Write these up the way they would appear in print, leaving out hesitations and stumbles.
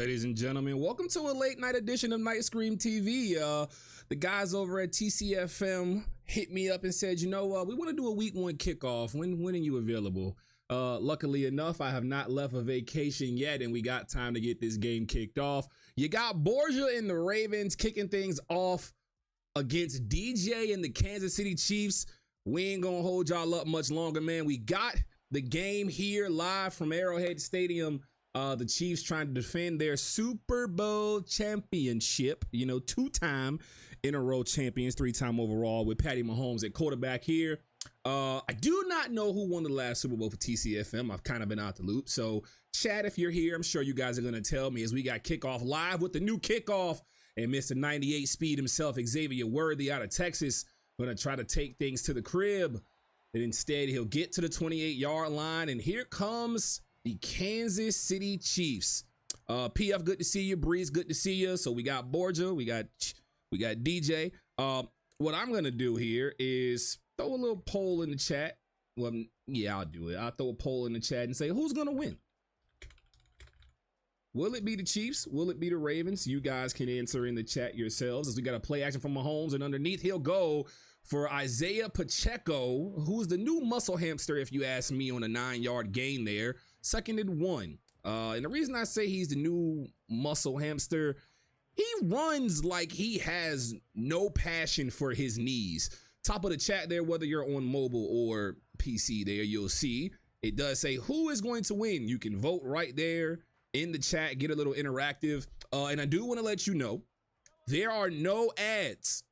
Ladies and gentlemen, welcome to a late night edition of Night Scream TV. The guys over at TCFM hit me up and said, we want to do a week one kickoff. When are you available? Luckily enough, I have not left a vacation yet, and we got time to get this game kicked off. You got Borgia and the Ravens kicking things off against DJ and the Kansas City Chiefs. We ain't gonna hold y'all up much longer, man. We got the game here live from Arrowhead Stadium. The Chiefs trying to defend their Super Bowl championship, two-time in a row champions, three-time overall with Patty Mahomes at quarterback here. I do not know who won the last Super Bowl for TCFM. I've kind of been out the loop. So chat, if you're here, I'm sure you guys are going to tell me as we got kickoff live with the new kickoff and Mr. 98 speed himself, Xavier Worthy out of Texas, going to try to take things to the crib. And instead he'll get to the 28-yard line. And here comes the Kansas City Chiefs. PF, good to see you. Breeze, good to see you. So we got Borgia, we got DJ. What I'm gonna do here is throw a little poll in the chat. Well, yeah, I'll do it. I'll throw a poll in the chat and say, who's gonna win? Will it be the Chiefs? Will it be the Ravens? You guys can answer in the chat yourselves, as we got a play action from Mahomes, and underneath he'll go for Isaiah Pacheco, who's the new muscle hamster, if you ask me, on a 9-yard gain there. 2nd and 1. And the reason I say he's the new muscle hamster, he runs like he has no passion for his knees. Top of the chat there, whether you're on mobile or PC there, you'll see it does say who is going to win. You can vote right there in the chat, get a little interactive. And I do want to let you know, there are no ads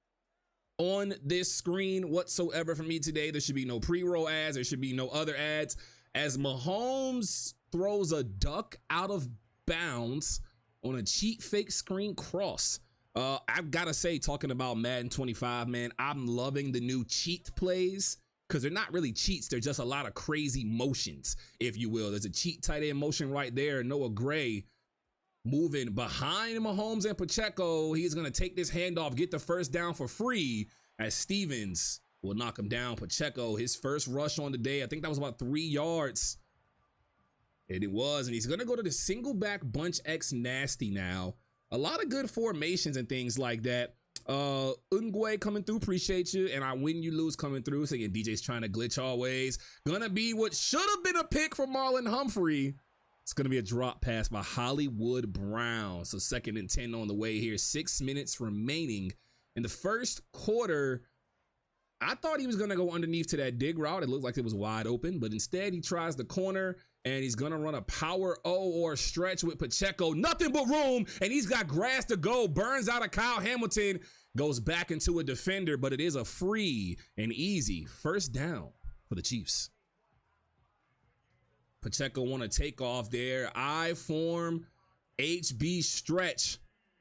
on this screen whatsoever for me today. There should be no pre-roll ads. There should be no other ads. As Mahomes throws a duck out of bounds on a cheat fake screen cross. I've got to say, talking about Madden 25, man, I'm loving the new cheat plays, because they're not really cheats. They're just a lot of crazy motions, if you will. There's a cheat tight end motion right there. Noah Gray moving behind Mahomes and Pacheco. He's going to take this handoff, get the first down for free, as Stevens will knock him down. Pacheco, his first rush on the day, I think that was about 3 yards. And it was, and he's going to go to the single back bunch X nasty now. A lot of good formations and things like that. Ungwe coming through, appreciate you. And I win, you lose coming through. So again, DJ's trying to glitch always. Gonna be what should have been a pick for Marlon Humphrey. It's gonna be a drop pass by Hollywood Brown. So 2nd and 10 on the way here. 6 minutes remaining in the first quarter. I thought he was going to go underneath to that dig route. It looked like it was wide open, but instead he tries the corner and he's going to run a power O or stretch with Pacheco. Nothing but room, and he's got grass to go. Burns out of Kyle Hamilton, goes back into a defender, but it is a free and easy first down for the Chiefs. Pacheco want to take off there. I form HB stretch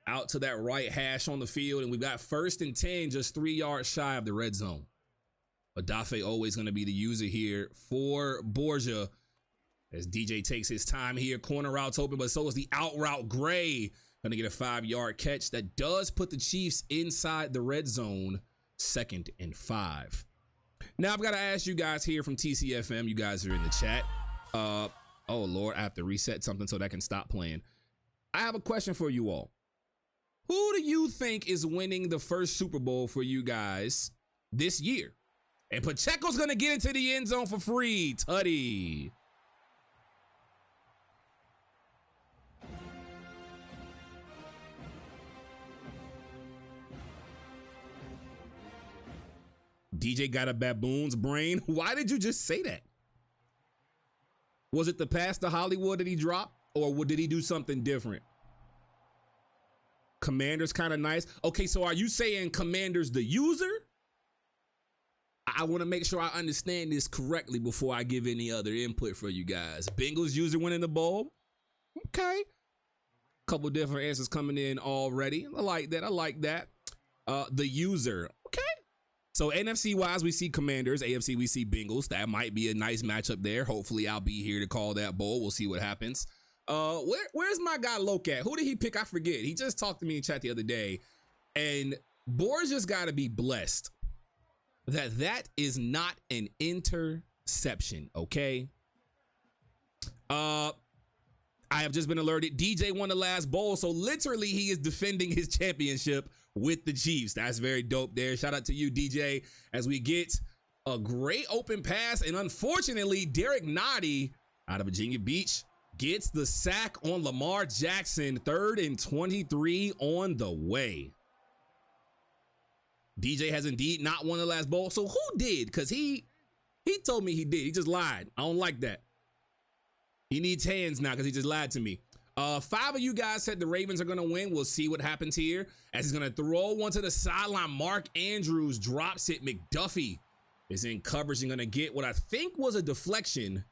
out to that right hash on the field, and we've got 1st and 10, just 3 yards shy of the red zone. Adafe always going to be the user here for Borgia, as DJ takes his time here. Corner routes open, but so is the out route. Gray going to get a 5-yard catch that does put the Chiefs inside the red zone. 2nd and 5. Now I've got to ask you guys here from TCFM. You guys are in the chat. Oh Lord, I have to reset something so that can stop playing. I have a question for you all. Who do you think is winning the first Super Bowl for you guys this year? And Pacheco's going to get into the end zone for free. Tutty. DJ got a baboon's brain. Why did you just say that? Was it the pass to Hollywood that he dropped, or did he do something different? Commander's kind of nice. Okay, so are you saying Commander's the user? I want to make sure I understand this correctly before I give any other input for you guys. Bengals user winning the bowl. Okay. Couple different answers coming in already. I like that. I like that. The user. Okay. So NFC wise, we see Commanders. AFC, we see Bengals. That might be a nice matchup there. Hopefully I'll be here to call that bowl. We'll see what happens. Where's my guy Loke at? Who did he pick? I forget. He just talked to me in chat the other day, and Borgia's got to be blessed that is not an interception. Okay. I have just been alerted. DJ won the last bowl, so literally he is defending his championship with the Chiefs. That's very dope there. Shout out to you, DJ, as we get a great open pass. And unfortunately, Derek Noddy out of Virginia Beach gets the sack on Lamar Jackson. 3rd and 23 on the way. DJ has indeed not won the last bowl. So who did? Because he told me he did. He just lied. I don't like that. He needs hands now because he just lied to me. 5 of you guys said the Ravens are going to win. We'll see what happens here as he's going to throw one to the sideline. Mark Andrews drops it. McDuffie is in coverage and going to get what I think was a deflection.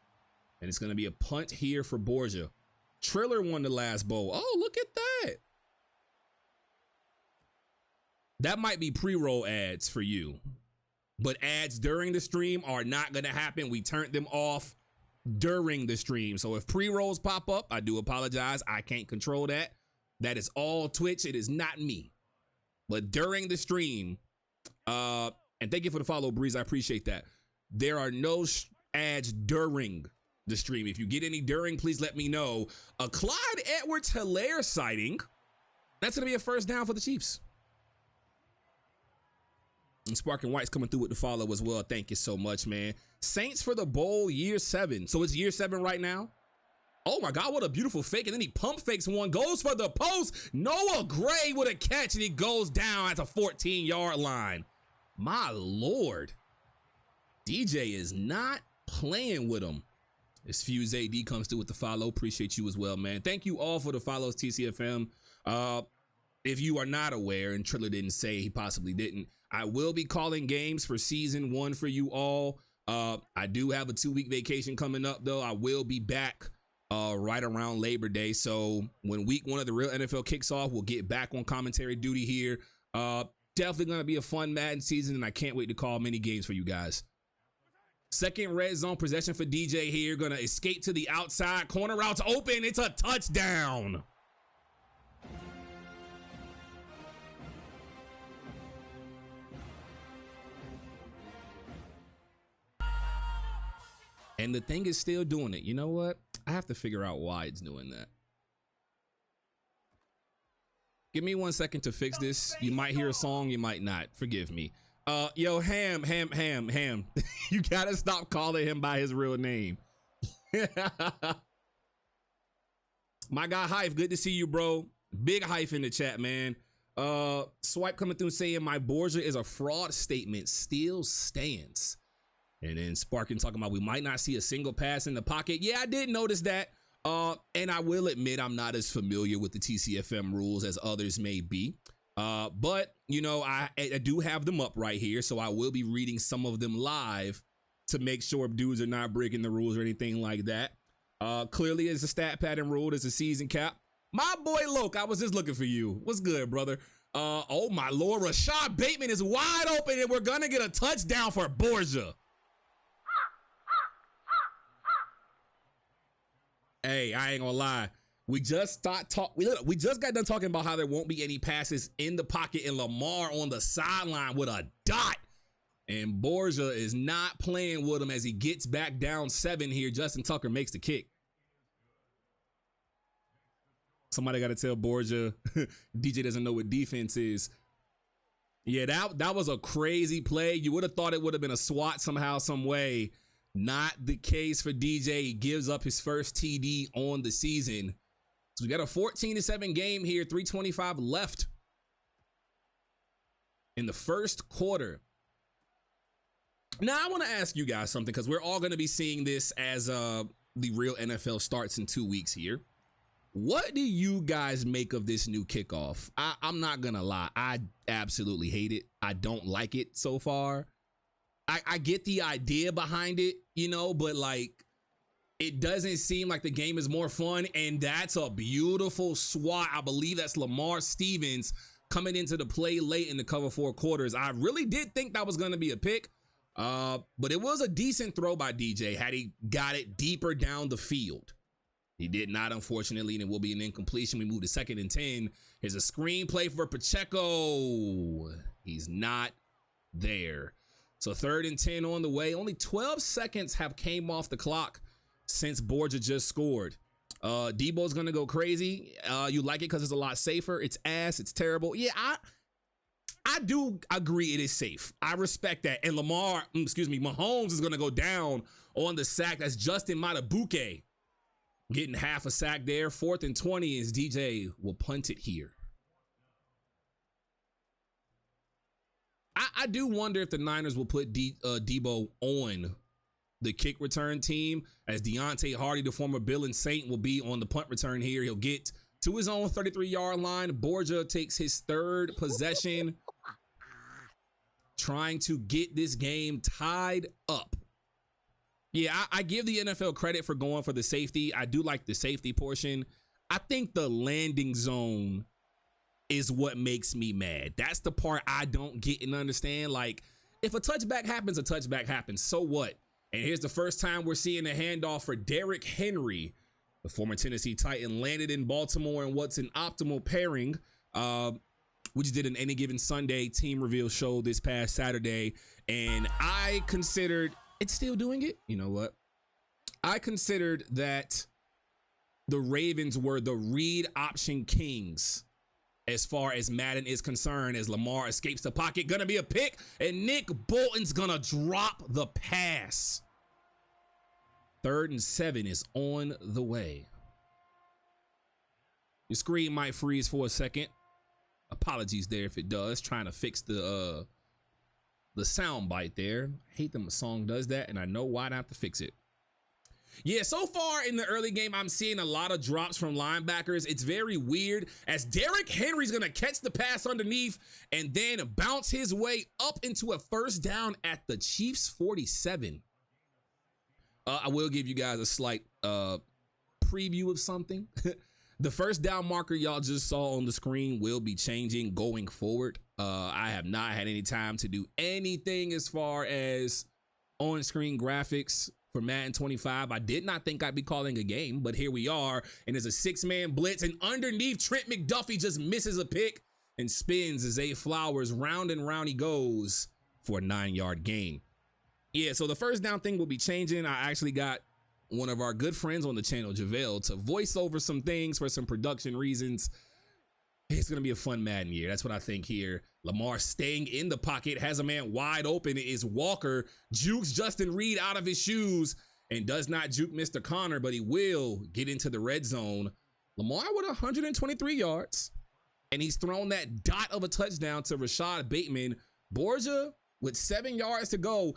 And it's going to be a punt here for Borgia. Triller won the last bowl. Oh, look at that. That might be pre-roll ads for you. But ads during the stream are not going to happen. We turned them off during the stream. So if pre-rolls pop up, I do apologize. I can't control that. That is all Twitch. It is not me. But during the stream, and thank you for the follow, Breeze. I appreciate that. There are no ads during the stream. If you get any during, please let me know. A Clyde Edwards-Helaire sighting. That's going to be a first down for the Chiefs. And Sparking White's coming through with the follow as well. Thank you so much, man. Saints for the bowl, year 7. So it's year 7 right now. Oh my God, what a beautiful fake. And then he pump fakes one, goes for the post. Noah Gray with a catch, and he goes down at the 14-yard line. My Lord. DJ is not playing with him. This Fuse AD comes through with the follow. Appreciate you as well, man. Thank you all for the follows, TCFM. If you are not aware, and Triller didn't say, he possibly didn't, I will be calling games for season 1 for you all. I do have a 2-week vacation coming up, though. I will be back right around Labor Day. So when week 1 of the real NFL kicks off, we'll get back on commentary duty here. Definitely going to be a fun Madden season, and I can't wait to call many games for you guys. Second red zone possession for DJ here. Going to escape to the outside. Corner routes open. It's a touchdown. And the thing is still doing it. You know what? I have to figure out why it's doing that. Give me 1 second to fix this. You might hear a song, you might not. Forgive me. Yo, Ham. You gotta stop calling him by his real name. My guy Hype, good to see you, bro. Big Hype in the chat, man. Swipe coming through saying my Borgia is a fraud statement. Still stands. And then Sparkin talking about we might not see a single pass in the pocket. Yeah, I did notice that. And I will admit I'm not as familiar with the TCFM rules as others may be. But, you know, I do have them up right here. So I will be reading some of them live to make sure dudes are not breaking the rules or anything like that. Clearly, it's a stat pattern rule. It's a season cap. My boy Loke, I was just looking for you. What's good, brother? Oh, my Lord. Rashad Bateman is wide open, and we're going to get a touchdown for Borgia. Hey, I ain't gonna lie. We just got done talking about how there won't be any passes in the pocket and Lamar on the sideline with a dot. And Borgia is not playing with him as he gets back down 7 here. Justin Tucker makes the kick. Somebody got to tell Borgia DJ doesn't know what defense is. Yeah, that was a crazy play. You would have thought it would have been a swat somehow, some way. Not the case for DJ. He gives up his first TD on the season. So we got a 14-7 game here, 3:25 left in the first quarter. Now, I want to ask you guys something because we're all going to be seeing this as the real NFL starts in 2 weeks here. What do you guys make of this new kickoff? I'm not going to lie. I absolutely hate it. I don't like it so far. I get the idea behind it, you know, but like it doesn't seem like the game is more fun. And that's a beautiful swat. I believe that's Lamar Stevens coming into the play late in the cover 4 quarters. I really did think that was going to be a pick, but it was a decent throw by DJ had he got it deeper down the field. He did not, unfortunately, and it will be an incompletion. We move to 2nd and 10. Here's a screen play for Pacheco. He's not there. So 3rd and 10 on the way. Only 12 seconds have came off the clock since Borgia just scored. Debo's gonna go crazy. You like it because it's a lot safer. It's ass. It's terrible. Yeah, I do agree it is safe. I respect that. And Mahomes is gonna go down on the sack. That's Justin Matabuke getting half a sack there. 4th and 20 as DJ will punt it here. I do wonder if the Niners will put Debo on the kick return team, as Deontay Hardy, the former Bill and Saint, will be on the punt return here. He'll get to his own 33-yard line. Borgia takes his 3rd possession, trying to get this game tied up. Yeah, I give the NFL credit for going for the safety. I do like the safety portion. I think the landing zone is what makes me mad. That's the part I don't get and understand. Like, if a touchback happens, a touchback happens. So what? And here's the first time we're seeing a handoff for Derrick Henry. The former Tennessee Titan landed in Baltimore in what's an optimal pairing. We just did an Any Given Sunday team reveal show this past Saturday, and I considered, it's still doing it? You know what? I considered that the Ravens were the read option kings as far as Madden is concerned, as Lamar escapes the pocket. Gonna be a pick, and Nick Bolton's gonna drop the pass. 3rd and 7 is on the way. Your screen might freeze for a second. Apologies there if it does. Trying to fix the sound bite there. Hate them a song does that, and I know why not to fix it. Yeah, so far in the early game, I'm seeing a lot of drops from linebackers. It's very weird, as Derrick Henry's going to catch the pass underneath and then bounce his way up into a 1st down at the Chiefs' 47. I will give you guys a slight preview of something. The 1st down marker y'all just saw on the screen will be changing going forward. I have not had any time to do anything as far as on-screen graphics for Madden 25. I did not think I'd be calling a game, but here we are. And there's a 6-man blitz, and underneath, Trent McDuffie just misses a pick and spins as Zay Flowers round and round he goes for a 9-yard gain. Yeah, so the 1st down thing will be changing. I actually got one of our good friends on the channel, JaVale, to voice over some things for some production reasons. It's going to be a fun Madden year. That's what I think here. Lamar staying in the pocket, has a man wide open. It is Walker, jukes Justin Reed out of his shoes, and does not juke Mr. Connor, but he will get into the red zone. Lamar with 123 yards, and he's thrown that dot of a touchdown to Rashad Bateman. Borgia with 7 yards to go.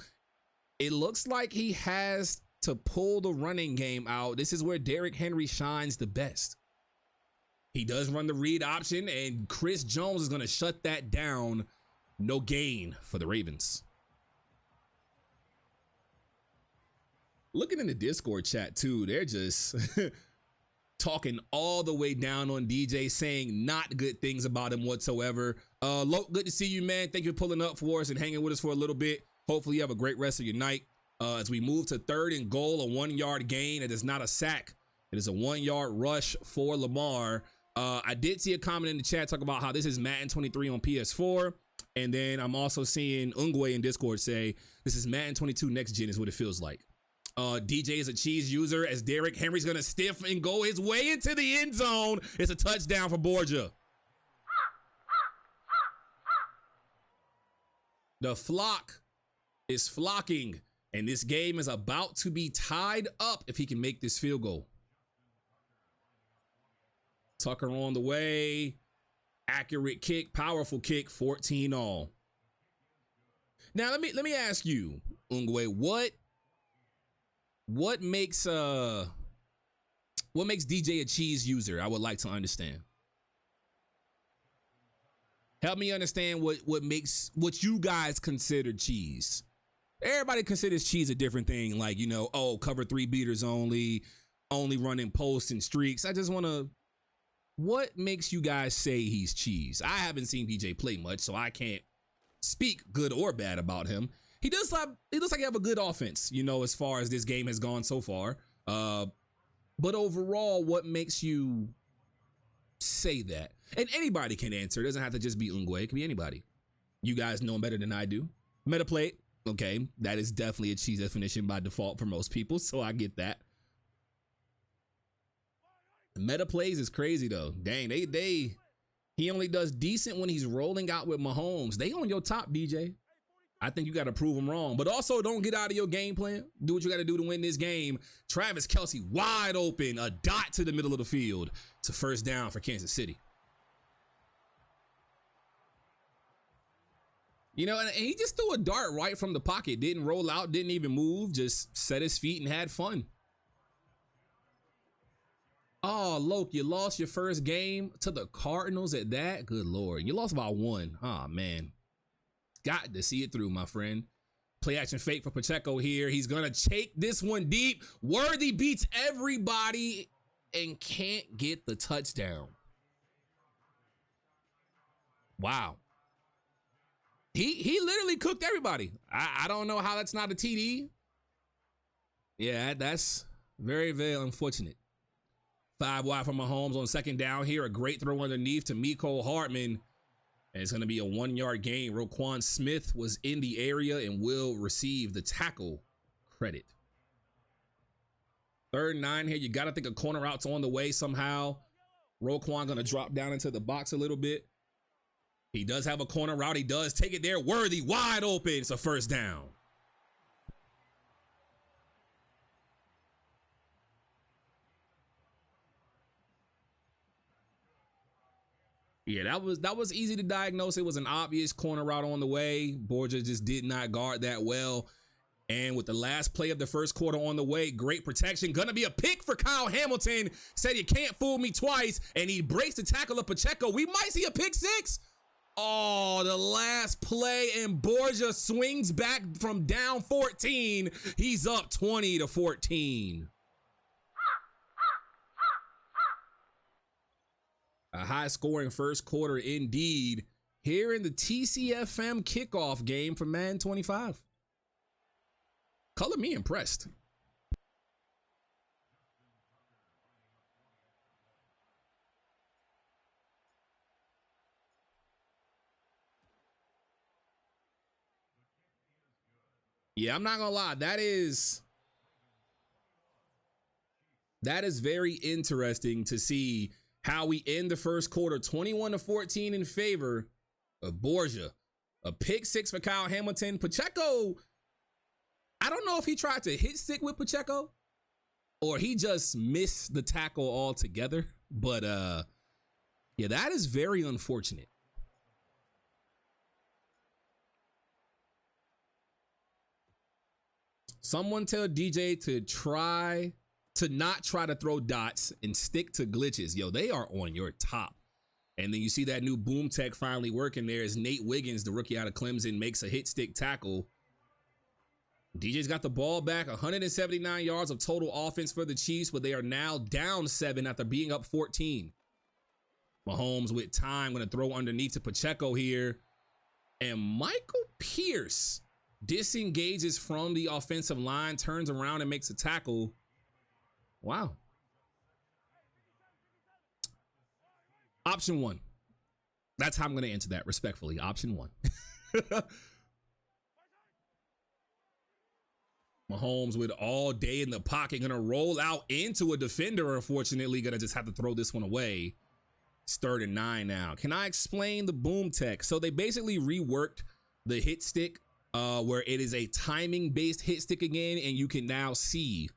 It looks like he has to pull the running game out. This is where Derrick Henry shines the best. He does run the read option, and Chris Jones is going to shut that down. No gain for the Ravens. Looking in the Discord chat too, they're just talking all the way down on DJ, saying not good things about him whatsoever. Loke, good to see you, man. Thank you for pulling up for us and hanging with us for a little bit. Hopefully you have a great rest of your night. As we move to 3rd and goal, a 1-yard gain. It is not a sack. It is a 1-yard rush for Lamar. I did see a comment in the chat talk about how this is Madden 23 on PS4. And then I'm also seeing Ungwe in Discord say, this is Madden 22 next gen is what it feels like. DJ is a cheese user, as Derrick Henry's going to stiff and go his way into the end zone. It's a touchdown for Borgia. The flock is flocking, and this game is about to be tied up if he can make this field goal. Tucker on the way. Accurate kick, powerful kick, 14 all. Now let me ask you, Ungwe, what makes DJ a cheese user? I would like to understand. Help me understand what you guys consider cheese. Everybody considers cheese a different thing, like, you know, oh, cover 3 beaters only running posts and streaks. I just want to, what makes you guys say he's cheese? I haven't seen DJ play much, so I can't speak good or bad about him. He looks like he have a good offense, you know, as far as this game has gone so far. But overall, what makes you say that? And anybody can answer. It doesn't have to just be Ungwe. It can be anybody. You guys know him better than I do. Metaplate. Okay, that is definitely a cheese definition by default for most people, so I get that. Meta plays is crazy though. Dang, he only does decent when he's rolling out with Mahomes. They on your top, DJ. I think you got to prove them wrong. But also, don't get out of your game plan. Do what you got to do to win this game. Travis Kelce wide open, a dot to the middle of the field. It's a first down for Kansas City. You know, and he just threw a dart right from the pocket. Didn't roll out, didn't even move. Just set his feet and had fun. Oh, Loke, you lost your first game to the Cardinals at that? Good Lord. You lost by 1. Oh, man. Got to see it through, my friend. Play action fake for Pacheco here. He's going to take this one deep. Worthy beats everybody and can't get the touchdown. Wow. He literally cooked everybody. I don't know how that's not a TD. Yeah, that's very, very unfortunate. 5 wide from Mahomes on second down here. A great throw underneath to Mecole Hardman. And it's going to be a 1-yard gain. Roquan Smith was in the area and will receive the tackle credit. 3rd and 9 here. You got to think a corner out's on the way somehow. Roquan going to drop down into the box a little bit. He does have a corner route. He does take it there. Worthy wide open. It's a first down. Yeah, that was easy to diagnose. It was an obvious corner route on the way. Borgia just did not guard that well. And with the last play of the first quarter on the way, great protection. Gonna be a pick for Kyle Hamilton. Said you can't fool me twice. And he breaks the tackle of Pacheco. We might see a pick 6. Oh, the last play, and Borgia swings back from down 14. He's up 20-14. A high-scoring first quarter indeed here in the TCFM kickoff game for M25. Color me impressed. Yeah, I'm not gonna lie. That is very interesting to see how we end the first quarter 21-14 in favor of Borgia. A pick 6 for Kyle Hamilton. Pacheco, I don't know if he tried to hit stick with Pacheco or he just missed the tackle altogether. But yeah, that is very unfortunate. Someone tell DJ to not try to throw dots and stick to glitches. Yo, they are on your top. And then you see that new boom tech finally working there as Nate Wiggins, the rookie out of Clemson, makes a hit stick tackle. DJ's got the ball back, 179 yards of total offense for the Chiefs, but they are now down 7 after being up 14. Mahomes with time, going to throw underneath to Pacheco here. And Michael Pierce disengages from the offensive line, turns around and makes a tackle. Wow. Option 1. That's how I'm going to answer that respectfully. Option 1. Mahomes with all day in the pocket, going to roll out into a defender. Unfortunately, going to just have to throw this one away. It's 3rd and 9 now. Can I explain the boom tech? So they basically reworked the hit stick where it is a timing based hit stick again. And you can now see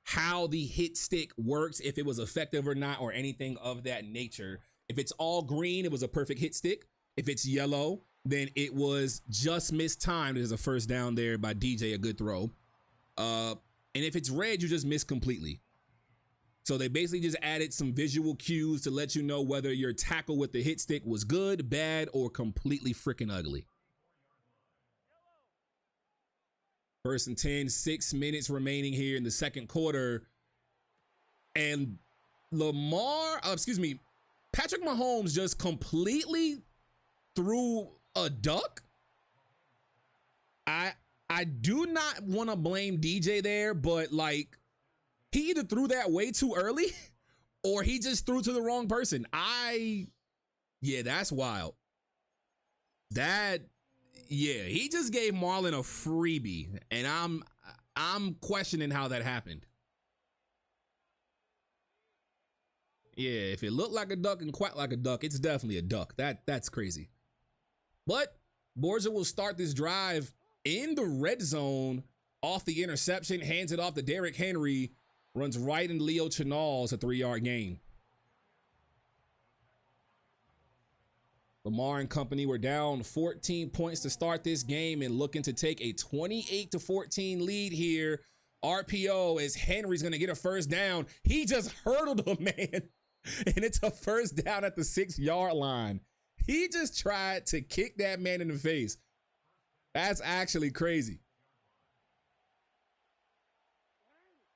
how the hit stick works, if it was effective or not, or anything of that nature. If it's all green, it was a perfect hit stick. If it's yellow, then it was just mistimed. There's a first down there by DJ, a good throw. And if it's red, you just miss completely. So they basically just added some visual cues to let you know whether your tackle with the hit stick was good, bad, or completely freaking ugly. 1st and 10, 6 minutes remaining here in the second quarter. And Patrick Mahomes just completely threw a duck. I do not want to blame DJ there, but like he either threw that way too early or he just threw to the wrong person. Yeah, that's wild. He just gave Marlon a freebie, and I'm questioning how that happened. Yeah, if it looked like a duck and quack like a duck, it's definitely a duck. That's crazy. But Borgia will start this drive in the red zone off the interception, hands it off to Derrick Henry, runs right into Leo Chenal's a 3-yard gain. Lamar and company were down 14 points to start this game and looking to take a 28-14 lead here. RPO as Henry's going to get a first down. He just hurdled a man, and it's a first down at the 6-yard line. He just tried to kick that man in the face. That's actually crazy.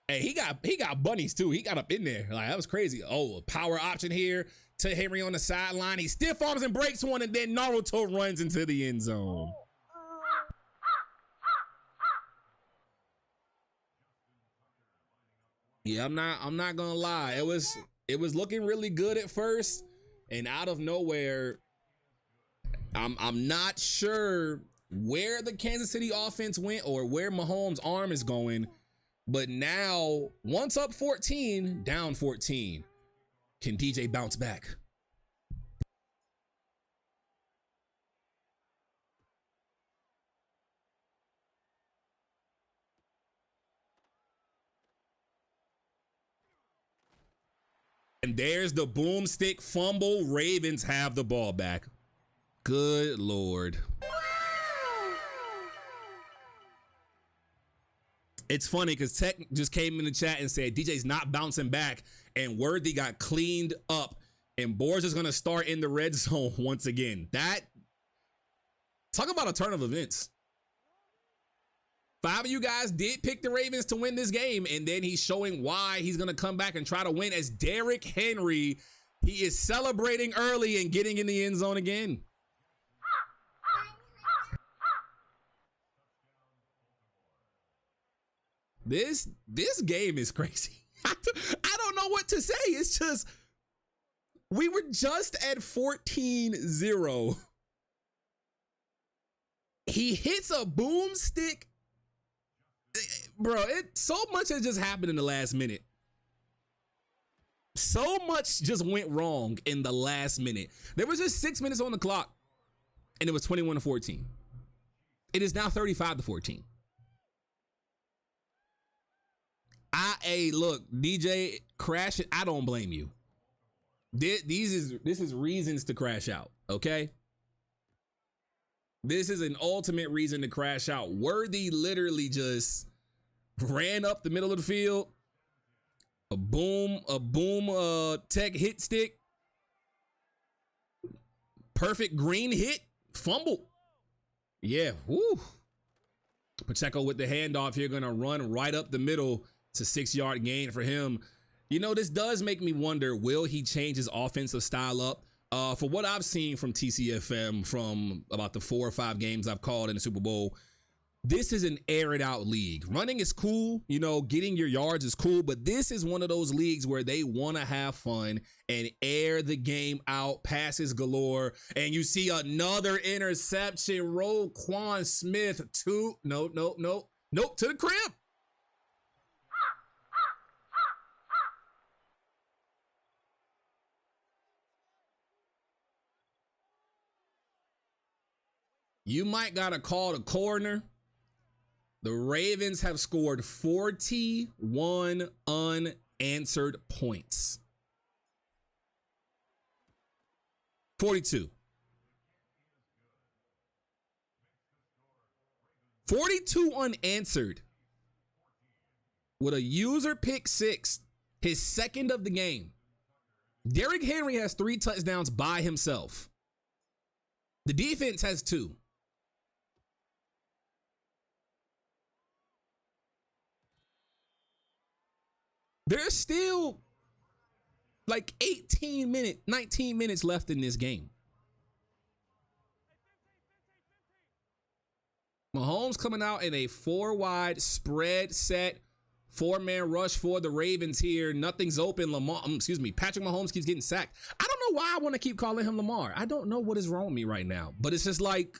Hey, he got bunnies too. He got up in there. Like, that was crazy. Oh, a power option here to Henry on the sideline. He stiff arms and breaks one, and then Naruto runs into the end zone. Yeah, I'm not gonna lie. It was looking really good at first, and out of nowhere, I'm not sure where the Kansas City offense went or where Mahomes' arm is going, but now once up 14, down 14. Can DJ bounce back? And there's the boomstick fumble. Ravens have the ball back. Good Lord. It's funny because Tech just came in the chat and said DJ's not bouncing back, and Worthy got cleaned up, and Borges is going to start in the red zone once again. Talk about a turn of events. 5 of you guys did pick the Ravens to win this game, and then he's showing why he's going to come back and try to win as Derrick Henry. He is celebrating early and getting in the end zone again. This game is crazy. I don't know what to say. It's just, we were just at 14-0. He hits a boomstick. Bro, so much has just happened in the last minute. So much just went wrong in the last minute. There was just 6 minutes on the clock, and it was 21-14. It is now 35-14. Hey, look, DJ, crash it. I don't blame you. This is reasons to crash out, okay? This is an ultimate reason to crash out. Worthy literally just ran up the middle of the field. A boom Tech hit stick. Perfect green hit. Fumble. Yeah, woo. Pacheco with the handoff here, gonna run right up the middle. It's a 6-yard gain for him. You know, this does make me wonder, will he change his offensive style up? For what I've seen from TCFM from about the 4 or 5 games I've called in the Super Bowl, this is an air it out league. Running is cool, you know, getting your yards is cool, but this is one of those leagues where they want to have fun and air the game out, passes galore, and you see another interception. Roquan Smith to nope, to the crib. You might gotta call the coroner. The Ravens have scored 41 unanswered points. 42. 42 unanswered. With a user pick 6, his second of the game. Derrick Henry has 3 touchdowns by himself. The defense has 2. There's still like 19 minutes left in this game. Mahomes coming out in a 4-wide spread set, 4-man rush for the Ravens here. Nothing's open. Patrick Mahomes keeps getting sacked. I don't know why I want to keep calling him Lamar. I don't know what is wrong with me right now, but it's just like,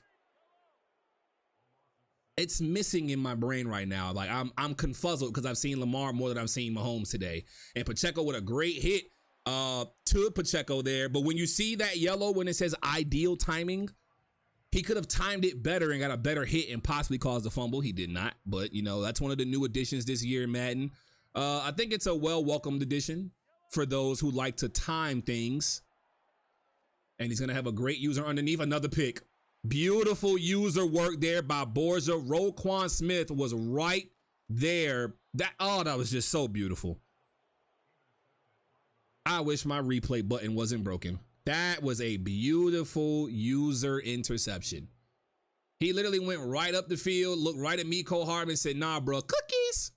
it's missing in my brain right now. Like, I'm confuzzled because I've seen Lamar more than I've seen Mahomes today. And Pacheco with a great hit. to Pacheco there. But when you see that yellow, when it says ideal timing, he could have timed it better and got a better hit and possibly caused a fumble. He did not. But, you know, that's one of the new additions this year in Madden. I think it's a well-welcomed addition for those who like to time things. And he's going to have a great user underneath. Another pick. Beautiful user work there by Borgia. Roquan Smith was right there. That was just so beautiful. I wish my replay button wasn't broken. That was a beautiful user interception. He literally went right up the field, looked right at Mecole Hardman and said, nah, bro, cookies.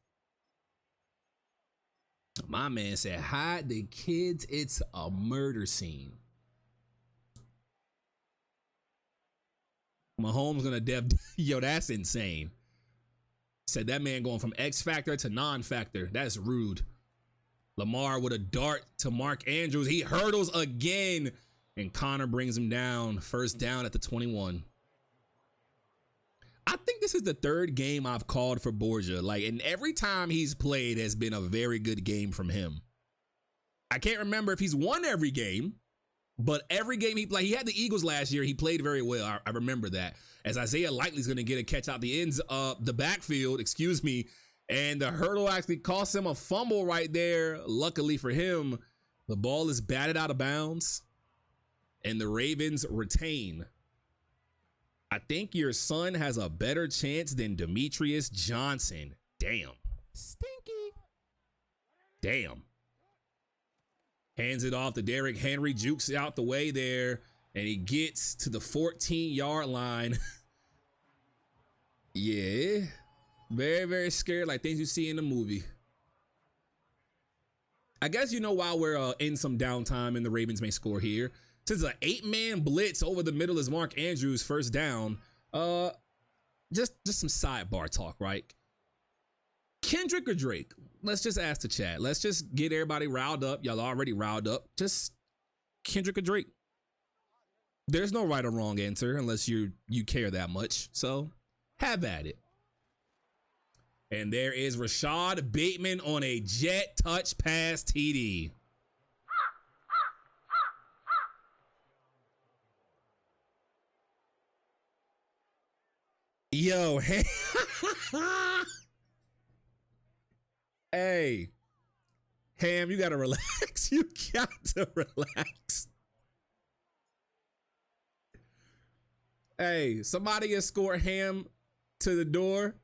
My man said, hide the kids. It's a murder scene. Mahomes gonna yo, that's insane. Said that man going from X factor to non-factor. That's rude. Lamar with a dart to Mark Andrews. He hurdles again, and Connor brings him down. First down at the 21. I think this is the third game I've called for Borgia. And every time he's played has been a very good game from him. I can't remember if he's won every game, but every game he played, he had the Eagles last year. He played very well. I remember that. As Isaiah Likely's going to get a catch out the ends of the backfield, and the hurdle actually cost him a fumble right there. Luckily for him, the ball is batted out of bounds, and the Ravens retain. I think your son has a better chance than Demetrius Johnson. Damn. Stinky. Damn. Hands it off to Derrick Henry, jukes out the way there, and he gets to the 14-yard line. Yeah. Very, very scared, like things you see in the movie. I guess, while we're in some downtime and the Ravens may score here, since an 8-man blitz over the middle is Mark Andrews, first down, just some sidebar talk, right? Kendrick or Drake? Let's just ask the chat. Let's just get everybody riled up. Y'all already riled up. Just Kendrick or Drake? There's no right or wrong answer unless you care that much. So have at it. And there is Rashad Bateman on a jet touch pass TD. Yo, hey. Hey. Ham, you gotta relax. You got to relax. Hey, somebody escort Ham to the door.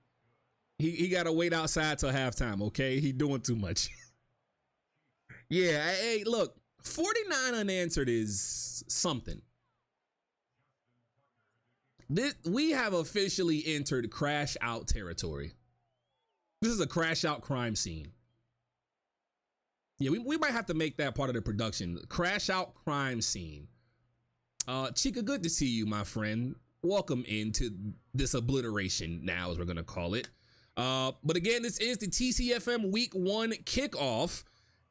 He got to wait outside till halftime, okay? He doing too much. Yeah, hey, look, 49 unanswered is something. We have officially entered crash out territory. This is a crash out crime scene. Yeah, we might have to make that part of the production. Crash out crime scene. Chica, good to see you, my friend. Welcome into this obliteration now, as we're going to call it. But again, this is the TCFM Week 1 kickoff,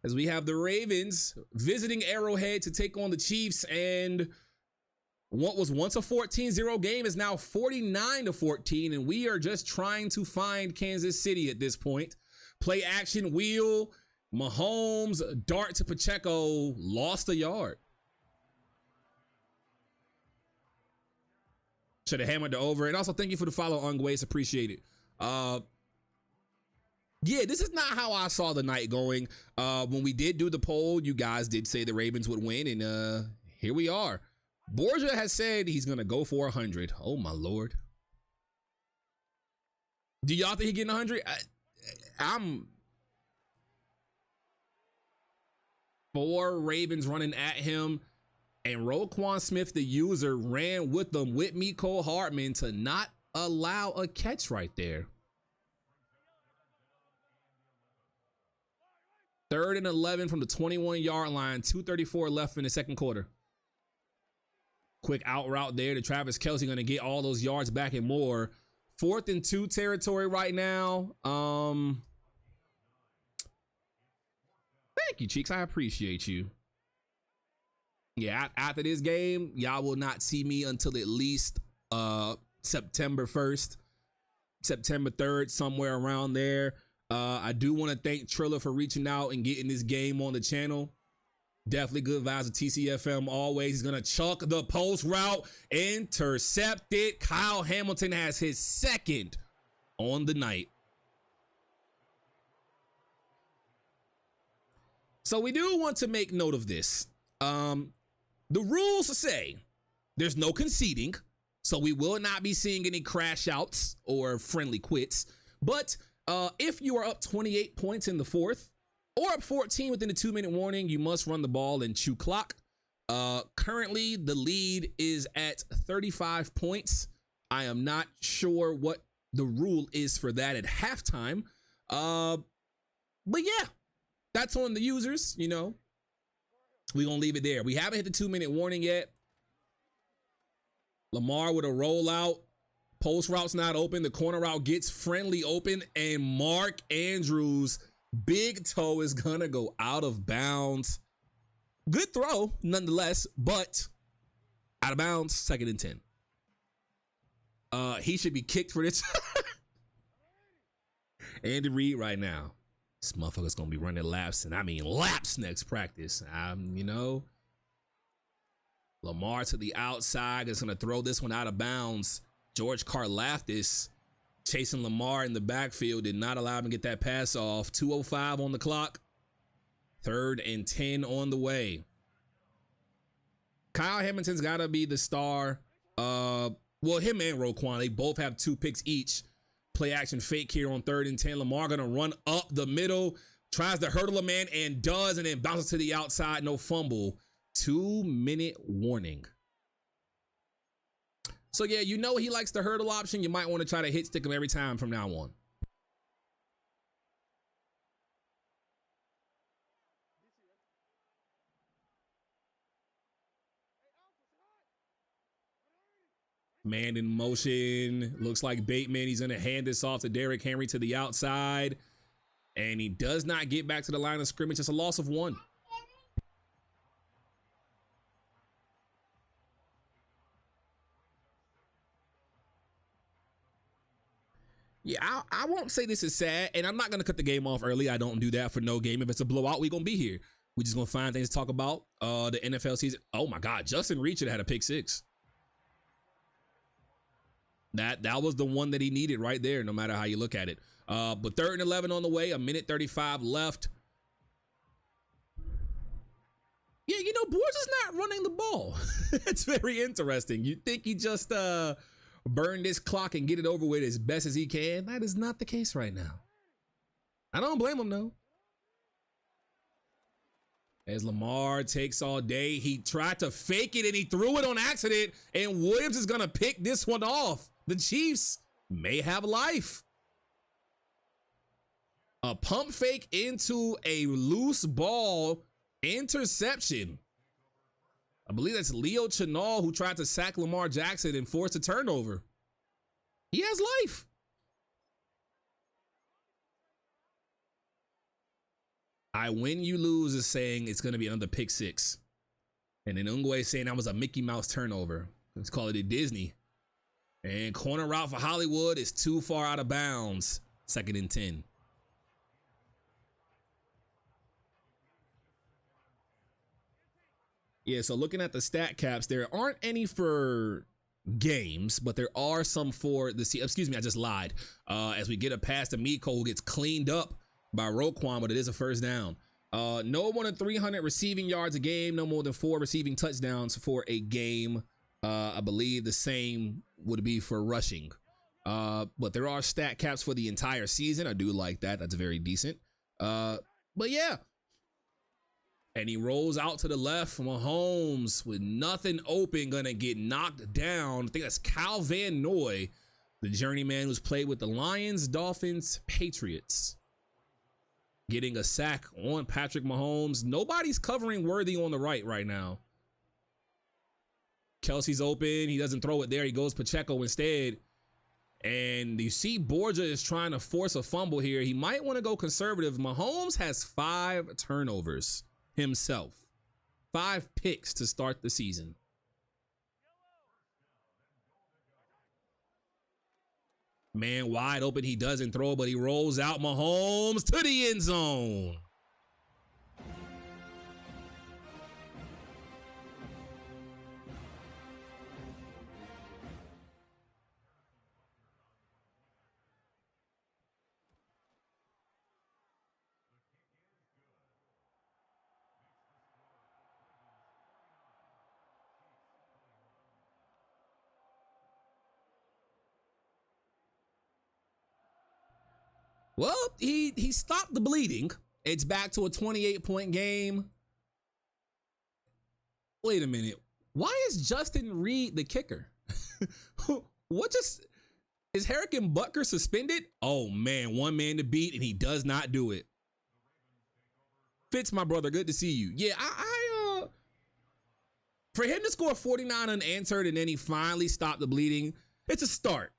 as we have the Ravens visiting Arrowhead to take on the Chiefs, and what was once a 14-0 game is now 49-14, and we are just trying to find Kansas City at this point. Play action, wheel, Mahomes, dart to Pacheco, lost a yard. Should have hammered the over. And also, thank you for the follow, Ungways. Appreciate it. Yeah, this is not how I saw the night going. When we did do the poll, you guys did say the Ravens would win, and here we are. Borgia has said he's going to go for 100. Oh, my Lord. Do y'all think he's getting 100? I'm 4 Ravens running at him, and Roquan Smith, the user, ran with them with Mecole Hardman to not allow a catch right there. 3rd and 11 from the 21-yard line, 2:34 left in the second quarter. Quick out route there to Travis Kelce, going to get all those yards back and more. 4th and 2 territory right now. Thank you, Cheeks. I appreciate you. Yeah, after this game, y'all will not see me until at least September 1st, September 3rd, somewhere around there. I do want to thank Trilla for reaching out and getting this game on the channel. Definitely good vibes with TCFM always. He's going to chuck the post route, intercepted. Kyle Hamilton has his second on the night. So we do want to make note of this. The rules say there's no conceding, so we will not be seeing any crash outs or friendly quits. But if you are up 28 points in the fourth or up 14 within a 2-minute warning, you must run the ball and chew clock. Currently, the lead is at 35 points. I am not sure what the rule is for that at halftime. But yeah, that's on the users, you know. We're going to leave it there. We haven't hit the 2-minute warning yet. Lamar with a rollout. Post route's not open. The corner route gets friendly open, and Mark Andrews' big toe is going to go out of bounds. Good throw, nonetheless, but out of bounds, 2nd and 10. He should be kicked for this. Andy Reid right now. This motherfucker's going to be running laps, and I mean laps next practice. You know, Lamar to the outside is going to throw this one out of bounds. George Karlaftis chasing Lamar in the backfield did not allow him to get that pass off. 2:05 on the clock. 3rd and 10 on the way. Kyle Hamilton's got to be the star. Well, him and Roquan, they both have 2 picks each. Play action fake here on 3rd and 10. Lamar going to run up the middle. Tries to hurdle a man and does, and then bounces to the outside. No fumble. 2-minute warning. So yeah, you know he likes the hurdle option. You might want to try to hit stick him every time from now on. Man in motion. Looks like Bateman. He's going to hand this off to Derrick Henry to the outside. And he does not get back to the line of scrimmage. It's a loss of 1. Yeah, I won't say this is sad, and I'm not going to cut the game off early. I don't do that for no game. If it's a blowout, we're going to be here. We're just going to find things to talk about. The NFL season. Oh, my God. Justin Reachard had a pick 6. That was the one that he needed right there, no matter how you look at it. But 3rd and 11 on the way, 1:35 left. Yeah, you know, Borges is not running the ball. It's very interesting. You think he just burn this clock and get it over with as best as he can? That is not the case right now. I don't blame him, though. As Lamar takes all day, he tried to fake it and he threw it on accident, and Williams is going to pick this one off. The Chiefs may have life. A pump fake into a loose ball interception. I believe that's Leo Chenal who tried to sack Lamar Jackson and forced a turnover. He has life. I win, you lose is saying it's going to be another pick 6. And then Ungwe is saying that was a Mickey Mouse turnover. Let's call it a Disney. And corner route for Hollywood is too far out of bounds. 2nd and 10. Yeah, so looking at the stat caps, there aren't any for games, but there are some for the excuse me, I just lied. As we get a pass to Miko, who gets cleaned up by Roquan, but it is a first down. No more than 300 receiving yards a game, no more than 4 receiving touchdowns for a game. I believe the same would be for rushing. But there are stat caps for the entire season. I do like that. That's very decent. But yeah. And he rolls out to the left. Mahomes with nothing open, gonna get knocked down. I think that's Cal Van Noy, the journeyman who's played with the Lions, Dolphins, Patriots. Getting a sack on Patrick Mahomes. Nobody's covering Worthy on the right now. Kelsey's open. He doesn't throw it there. He goes Pacheco instead. And you see Borgia is trying to force a fumble here. He might want to go conservative. Mahomes has 5 turnovers himself. 5 picks to start the season. Man wide open. He doesn't throw, but he rolls out Mahomes to the end zone. Well, he stopped the bleeding. It's back to a 28-point game. Wait a minute. Why is Justin Reed the kicker? What just is Harrison Butker suspended? Oh man, one man to beat and he does not do it. Fitz, my brother, good to see you. Yeah, I for him to score 49 unanswered and then he finally stopped the bleeding, it's a start,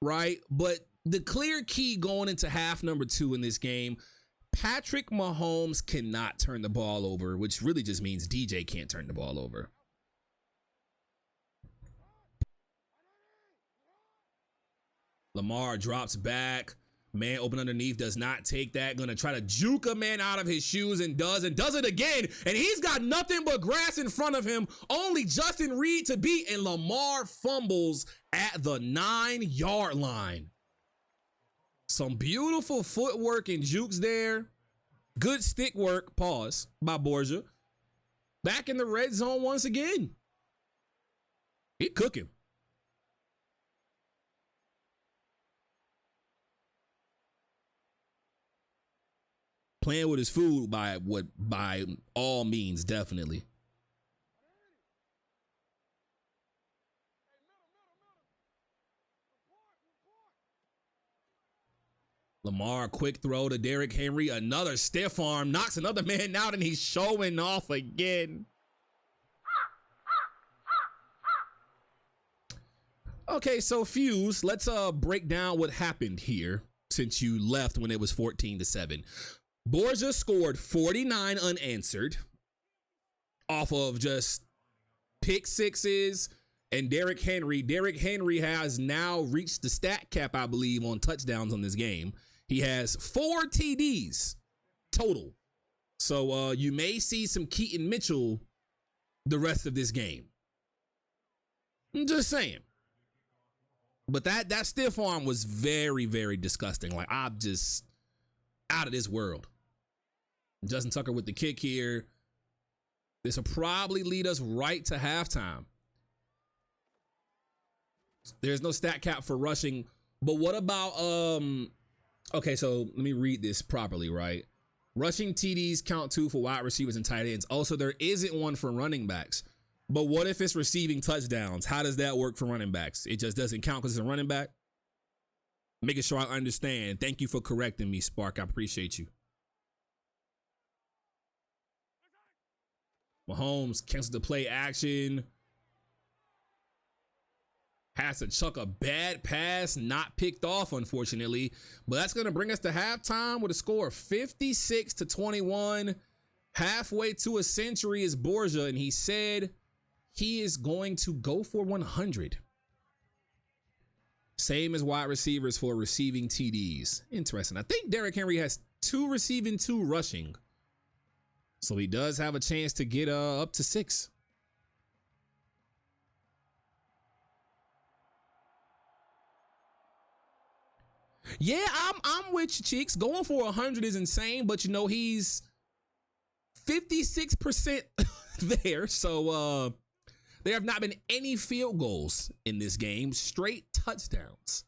right? But the clear key going into half number 2 in this game, Patrick Mahomes cannot turn the ball over, which really just means DJ can't turn the ball over. Lamar drops back. Man open underneath, does not take that. Gonna try to juke a man out of his shoes and does it again. And he's got nothing but grass in front of him. Only Justin Reed to beat, and Lamar fumbles at the 9-yard line. Some beautiful footwork and jukes there. Good stick work, pause, by Borgia. Back in the red zone once again. He cooking. Playing with his food by all means, definitely. Lamar, quick throw to Derrick Henry, another stiff arm, knocks another man out, and he's showing off again. Okay, so Fuse, let's break down what happened here since you left when it was 14-7. Borgia scored 49 unanswered off of just pick sixes and Derrick Henry. Derrick Henry has now reached the stat cap, I believe, on touchdowns on this game. He has 4 TDs total. So you may see some Keaton Mitchell the rest of this game. I'm just saying. But that stiff arm was very, very disgusting. Like, I'm just out of this world. Justin Tucker with the kick here. This will probably lead us right to halftime. There's no stat cap for rushing, but what about okay, so let me read this properly, right? Rushing TDs count 2 for wide receivers and tight ends. Also, there isn't one for running backs. But what if it's receiving touchdowns? How does that work for running backs? It just doesn't count because it's a running back? Making sure I understand. Thank you for correcting me, Spark. I appreciate you. Mahomes cancels the play action. Has to chuck a bad pass, not picked off, unfortunately. But that's going to bring us to halftime with a score of 56-21. Halfway to a century is Borgia, and he said he is going to go for 100. Same as wide receivers for receiving TDs. Interesting. I think Derrick Henry has 2 receiving, 2 rushing. So he does have a chance to get up to 6. Yeah, I'm with you, Cheeks. Going for 100 is insane, but you know, he's 56% there. So there have not been any field goals in this game, straight touchdowns.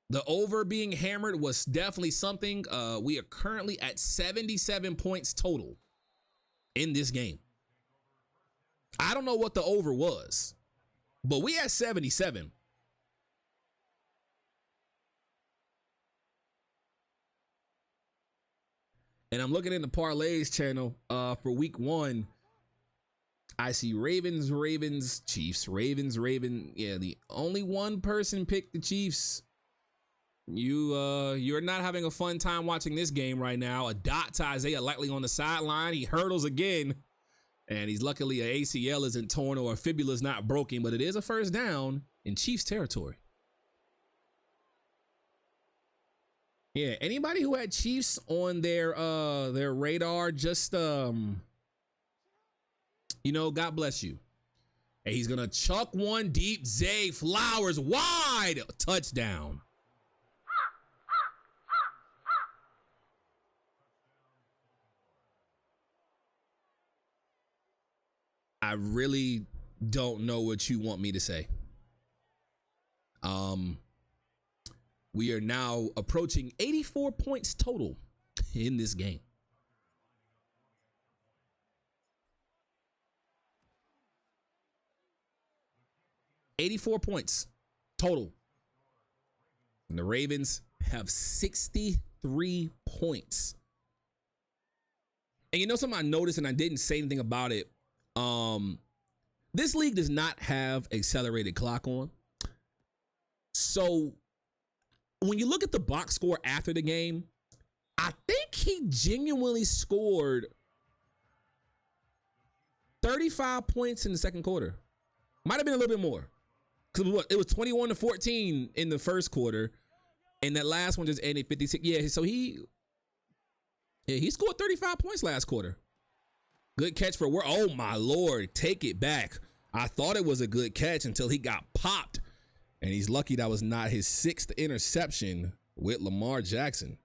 The over being hammered was definitely something. We are currently at 77 points total in this game. I don't know what the over was, but we had 77. And I'm looking in the parlays channel for week 1. I see Ravens, Chiefs, Ravens. Yeah, the only one person picked the Chiefs. You're not having a fun time watching this game right now. A dot to Isaiah Likely on the sideline. He hurdles again. And he's luckily a ACL isn't torn or a fibula is not broken, but it is a first down in Chiefs territory. Yeah, anybody who had Chiefs on their radar, just you know, God bless you. And he's gonna chuck one deep. Zay Flowers wide, touchdown. I really don't know what you want me to say. We are now approaching 84 points total in this game. $84 points total. And the Ravens have 63 points. And you know something I noticed and I didn't say anything about it. This league does not have accelerated clock on. So when you look at the box score after the game, I think he genuinely scored 35 points in the second quarter. Might have been a little bit more. Because it was 21-14 in the first quarter. And that last one just ended 56. Yeah, so he scored 35 points last quarter. Good catch for work. Oh, my Lord. Take it back. I thought it was a good catch until he got popped. And he's lucky that was not his 6th interception with Lamar Jackson.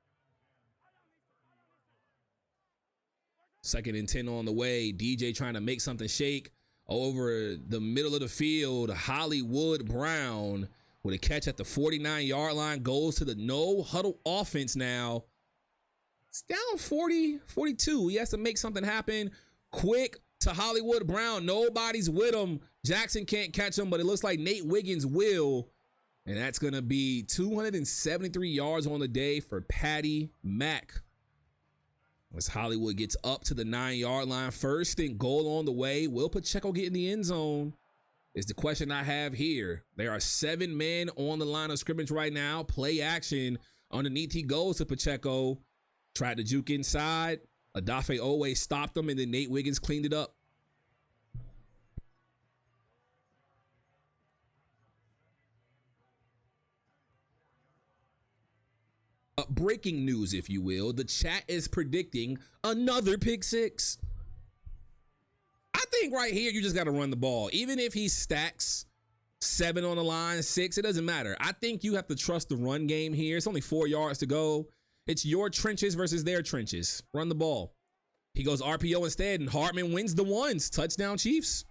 2nd and 10 on the way. DJ trying to make something shake over the middle of the field. Hollywood Brown with a catch at the 49-yard line goes to the no huddle offense now. It's down 40-42. He has to make something happen quick to Hollywood Brown. Nobody's with him. Jackson can't catch him, but it looks like Nate Wiggins will. And that's going to be 273 yards on the day for Patty Mack. As Hollywood gets up to the 9-yard line, 1st and goal on the way. Will Pacheco get in the end zone? Is the question I have here. There are 7 men on the line of scrimmage right now. Play action. Underneath he goes to Pacheco. Tried to juke inside. Adafe Owe stopped him, and then Nate Wiggins cleaned it up. Breaking news, if you will. The chat is predicting another pick 6. I think right here, you just got to run the ball. Even if he stacks 7 on the line, 6, it doesn't matter. I think you have to trust the run game here. It's only 4 yards to go. It's your trenches versus their trenches. Run the ball. He goes RPO instead, and Hartman wins the ones. Touchdown, Chiefs.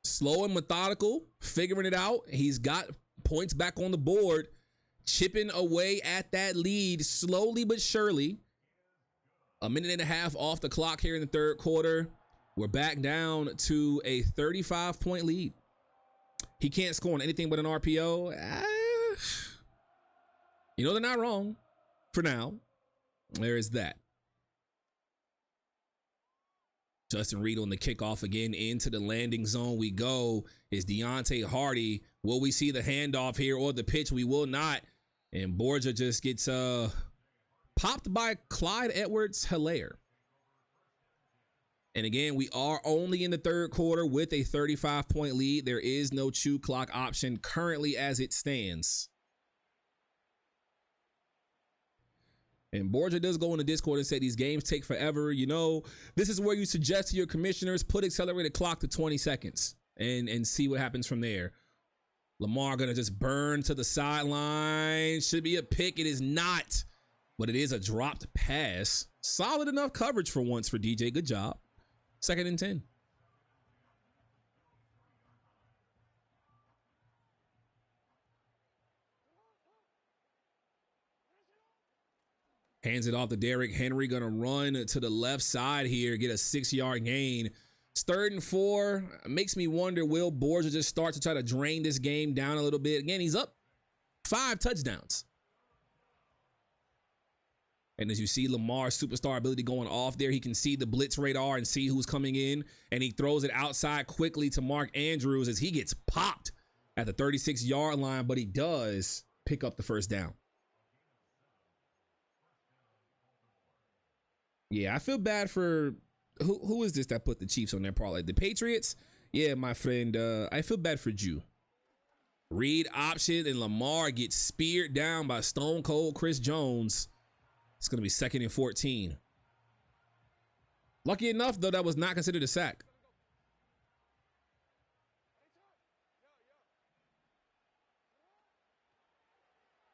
Slow and methodical, figuring it out. He's got points back on the board, chipping away at that lead slowly but surely. A minute and a half off the clock here in the third quarter. We're back down to a 35-point lead. He can't score on anything but an RPO. You know, they're not wrong for now. There is that. Justin Reed on the kickoff again into the landing zone. We go. Is Deontay Hardy. Will we see the handoff here or the pitch? We will not. And Borgia just gets popped by Clyde Edwards-Helaire. And again, we are only in the third quarter with a 35-point lead. There is no chew clock option currently as it stands. And Borgia does go on the Discord and say these games take forever. You know, this is where you suggest to your commissioners, put accelerated clock to 20 seconds and see what happens from there. Lamar going to just burn to the sideline. Should be a pick. It is not, but it is a dropped pass. Solid enough coverage for once for DJ. Good job. 2nd and 10. Hands it off to Derrick Henry. Going to run to the left side here. Get a 6-yard gain. It's 3rd and 4. Makes me wonder, will Borgia just start to try to drain this game down a little bit? Again, he's up 5 touchdowns. And as you see Lamar's superstar ability going off there, he can see the blitz radar and see who's coming in. And he throws it outside quickly to Mark Andrews as he gets popped at the 36-yard line. But he does pick up the first down. Yeah, I feel bad for who is this that put the Chiefs on their parlay? The Patriots? Yeah, my friend, I feel bad for Jew. Read option and Lamar gets speared down by Stone Cold Chris Jones. It's going to be 2nd and 14. Lucky enough, though, that was not considered a sack.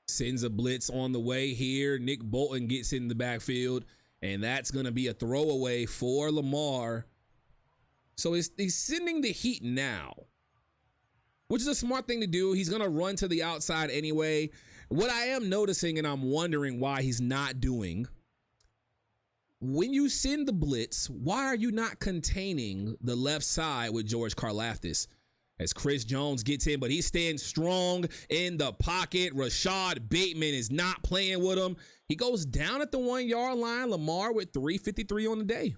Sends a blitz on the way here. Nick Bolton gets in the backfield. and that's going to be a throwaway for Lamar. So he's sending the heat now, which is a smart thing to do. He's going to run to the outside anyway. What I am noticing, and I'm wondering why he's not doing, when you send the blitz, why are you not containing the left side with George Karlaftis? As Chris Jones gets in, but he's staying strong in the pocket. Rashad Bateman is not playing with him. He goes down at the 1 yard line. Lamar with 3:53 on the day.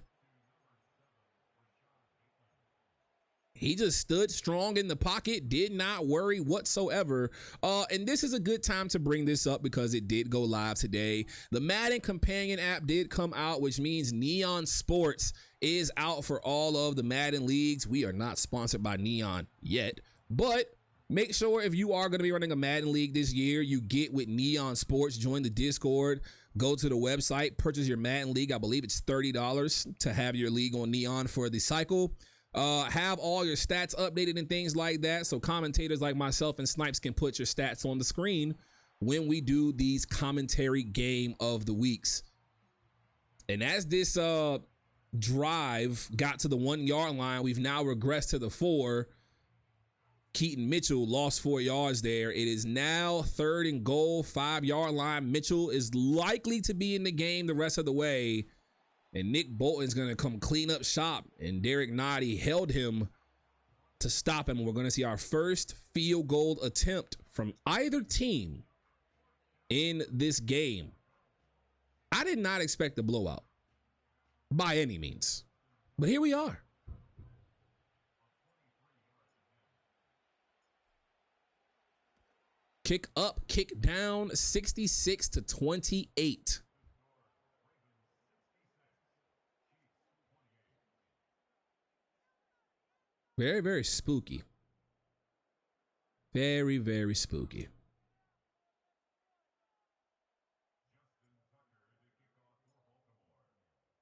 He just stood strong in the pocket, did not worry whatsoever. And this is a good time to bring this up because it did go live today. The Madden Companion app did come out, which means Neon Sports is out for all of the Madden leagues. We are not sponsored by Neon yet, but make sure if you are going to be running a Madden league this year, you get with Neon Sports, join the Discord, go to the website, purchase your Madden league. I believe it's $30 to have your league on Neon for the cycle. Have all your stats updated and things like that, so commentators like myself and Snipes can put your stats on the screen when we do these commentary game of the weeks. And as this drive got to the 1 yard line, we've now regressed to the 4. Keaton Mitchell lost 4 yards there. It is now 3rd and goal, 5 yard line. Mitchell is likely to be in the game the rest of the way. And Nick Bolton's going to come clean up shop. And Derek Noddy held him to stop him. We're going to see our first field goal attempt from either team in this game. I did not expect a blowout by any means, but here we are. Kick up, kick down, 66-28. Very, very spooky. Very, very spooky.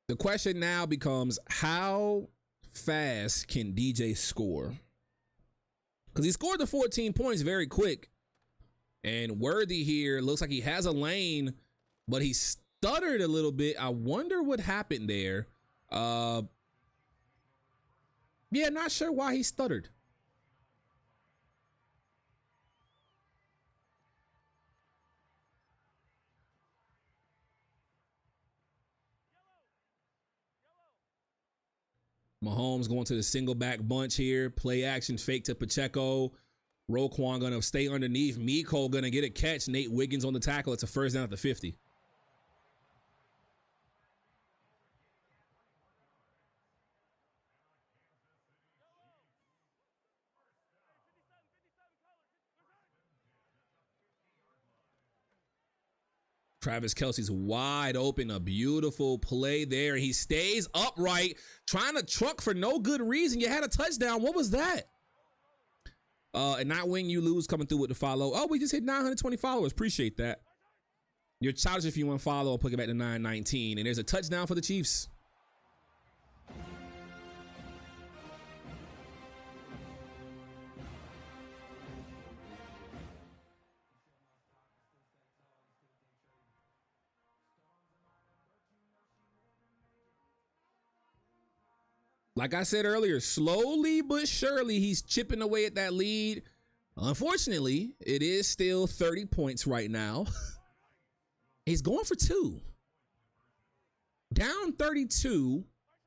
The question now becomes, how fast can DJ score? Because he scored the 14 points very quick. And Worthy here looks like he has a lane, but he stuttered a little bit. I wonder what happened there. Yeah, not sure why he stuttered. Mahomes going to the single back bunch here. Play action fake to Pacheco. Roquan going to stay underneath. Miko going to get a catch. Nate Wiggins on the tackle. It's a first down at the 50. Travis Kelce's wide open, a beautiful play there. He stays upright, trying to truck for no good reason. You had a touchdown. What was that? And not win, you lose, coming through with the follow. Oh, we just hit 920 followers. Appreciate that. You're childish if you want to follow and put it back to 919. And there's a touchdown for the Chiefs. Like I said earlier, slowly but surely, he's chipping away at that lead. Unfortunately, it is still 30 points right now. He's going for 2. Down 32,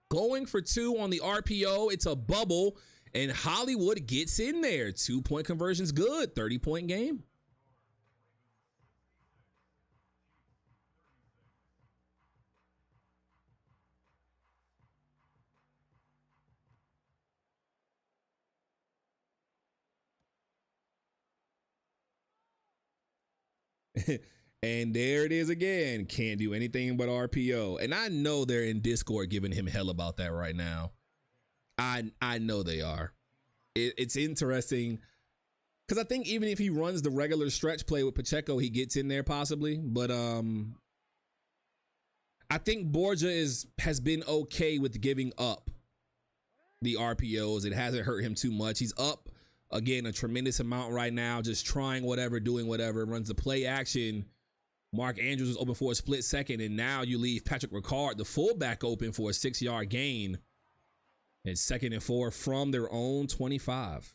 going for 2 on the RPO. It's a bubble, and Hollywood gets in there. 2-point conversion's good. 30-point game. And there it is again. Can't do anything but RPO. And I know they're in Discord giving him hell about that right now. I know they are. It's interesting because I think even if he runs the regular stretch play with Pacheco, he gets in there possibly. But I think Borgia has been okay with giving up the RPOs. It hasn't hurt him too much. He's up again a tremendous amount right now, just trying whatever, doing whatever. Runs the play action Mark Andrews was open for a split second, and now you leave Patrick Ricard, the fullback, open for a 6-yard gain. It's 2nd and 4 from their own 25.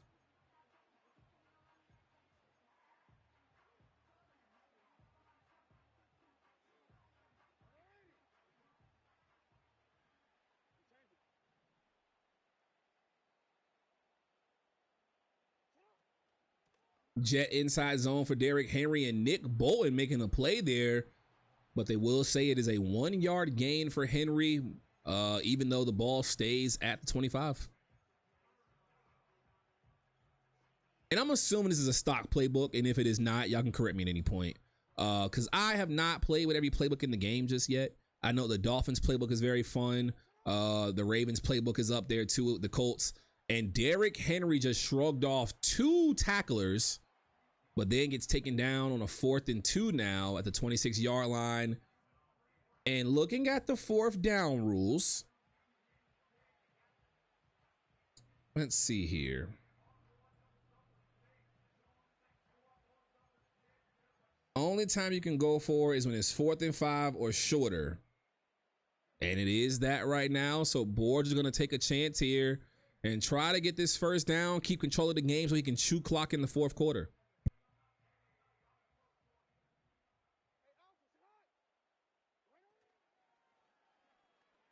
Jet inside zone for Derrick Henry and Nick Bolton making the play there, but they will say it is a 1-yard gain for Henry, even though the ball stays at the 25. And I'm assuming this is a stock playbook, and if it is not, y'all can correct me at any point, because I have not played with every playbook in the game just yet. I know the Dolphins playbook is very fun. The Ravens playbook is up there too, the Colts. And Derrick Henry just shrugged off 2 tacklers, but then gets taken down on a 4th and 2 now at the 26-yard line. And looking at the 4th down rules, let's see here. Only time you can go for is when it's 4th and 5 or shorter. And it is that right now. So Borge is going to take a chance here and try to get this first down, keep control of the game so he can chew clock in the 4th quarter.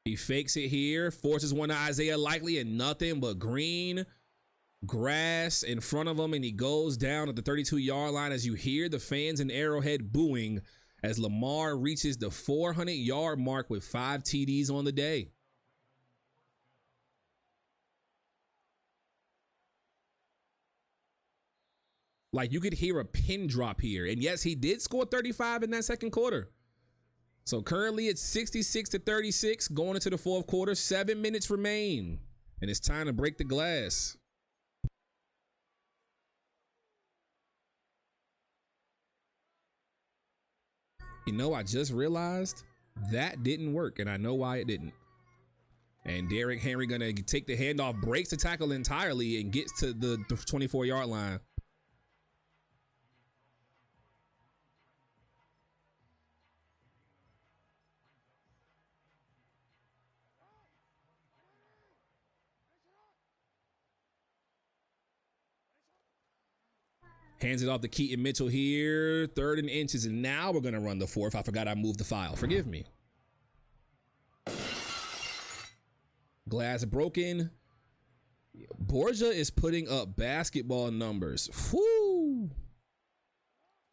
He fakes it here, forces one to Isaiah Likely, and nothing but green grass in front of him, and he goes down at the 32-yard line as you hear the fans in Arrowhead booing as Lamar reaches the 400-yard mark with 5 TDs on the day. Like, you could hear a pin drop here. And yes, he did score 35 in that 2nd quarter. So currently it's 66-36 going into the 4th quarter. 7 minutes remain. And it's time to break the glass. You know, I just realized that didn't work, and I know why it didn't. And Derrick Henry gonna take the handoff, breaks the tackle entirely, and gets to the 24-yard line. Hands it off to Keaton Mitchell here. 3rd and inches, and now we're going to run the 4th. I forgot I moved the file. Forgive me. Glass broken. Borgia is putting up basketball numbers. Whoo!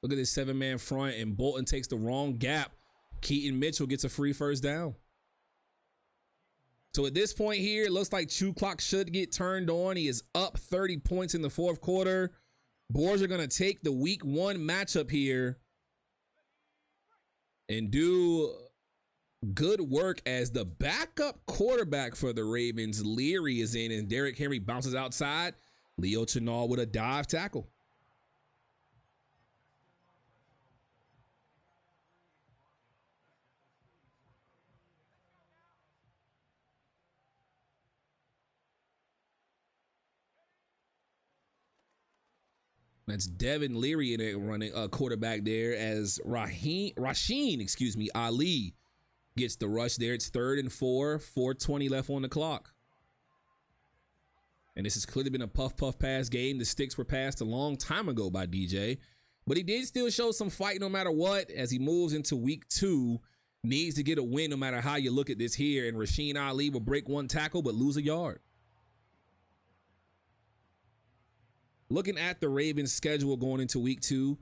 Look at this 7-man front, and Bolton takes the wrong gap. Keaton Mitchell gets a free first down. So at this point here, it looks like chew clock should get turned on. He is up 30 points in the 4th quarter. Boars are going to take the week 1 matchup here and do good work as the backup quarterback for the Ravens, Leary, is in, and Derrick Henry bounces outside. Leo Chenal with a dive tackle. That's Devin Leary in it running a quarterback there as Rasheen, Ali gets the rush there. It's 3rd and 4, 4:20 left on the clock. And this has clearly been a puff pass game. The sticks were passed a long time ago by DJ, but he did still show some fight no matter what as he moves into week 2. Needs to get a win no matter how you look at this here. And Rasheen Ali will break 1 tackle but lose a yard. Looking at the Ravens schedule going into week 2,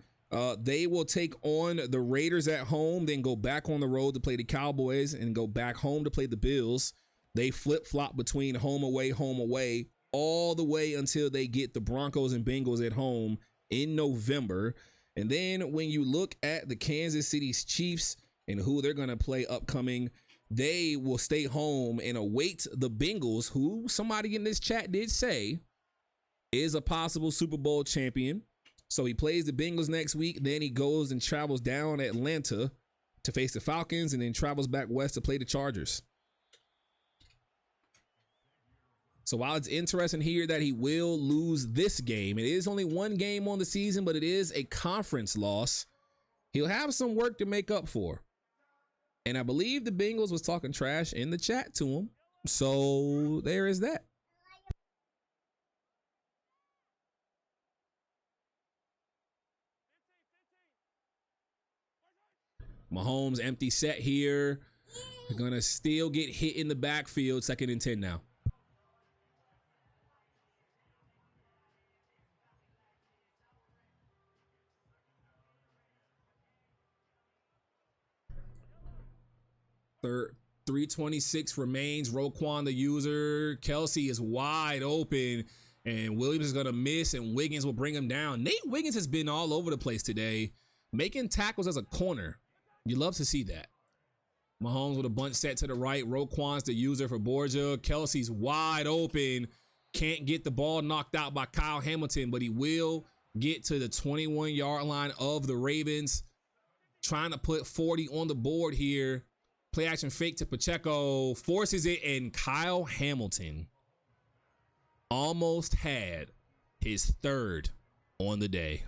they will take on the Raiders at home, then go back on the road to play the Cowboys, and go back home to play the Bills. They flip-flop between home away, all the way until they get the Broncos and Bengals at home in November. And then when you look at the Kansas City Chiefs and who they're going to play upcoming, they will stay home and await the Bengals, who somebody in this chat did say is a possible Super Bowl champion. So he plays the Bengals next week. Then he goes and travels down to Atlanta to face the Falcons, and then travels back west to play the Chargers. So while it's interesting here that he will lose this game, it is only 1 game on the season, but it is a conference loss. he'll have some work to make up for. And I believe the Bengals was talking trash in the chat to him. So there is that. Mahomes empty set here. They're going to still get hit in the backfield. 2nd and 10 now. Third, 3:26 remains. Roquan the user. Kelsey is wide open. And Williams is going to miss. And Wiggins will bring him down. Nate Wiggins has been all over the place today, making tackles as a corner. You love to see that. Mahomes with a bunch set to the right. Roquan's the user for Borgia. Kelsey's wide open. Can't get the ball knocked out by Kyle Hamilton, but he will get to the 21-yard line of the Ravens. Trying to put 40 on the board here. Play action fake to Pacheco. Forces it, and Kyle Hamilton almost had his 3rd on the day.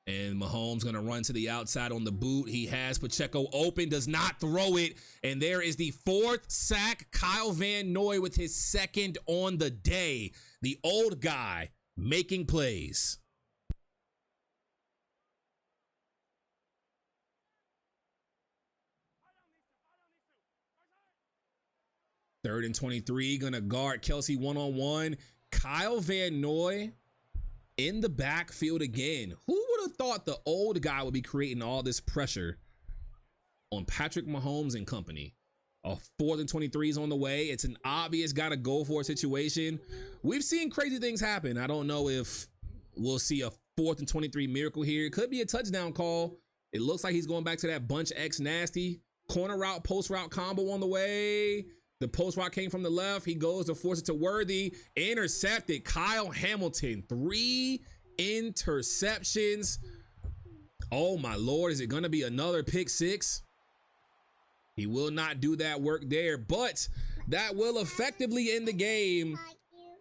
And Mahomes going to run to the outside on the boot. He has Pacheco open, does not throw it. And there is the 4th sack. Kyle Van Noy with his 2nd on the day. The old guy making plays. Third and 23, going to guard Kelsey one-on-one. Kyle Van Noy in the backfield again. Who would have thought the old guy would be creating all this pressure on Patrick Mahomes and company? A 4th and 23 is on the way. It's an obvious gotta go for a situation. We've seen crazy things happen. I don't know if we'll see a 4th and 23 miracle here. It could be a touchdown call. It looks like he's going back to that bunch X nasty. Corner route, post route combo on the way. The post route came from the left. He goes to force it to Worthy. Intercepted. Kyle Hamilton. 3 interceptions. Oh my Lord. Is it going to be another pick 6? He will not do that work there, but that will effectively end the game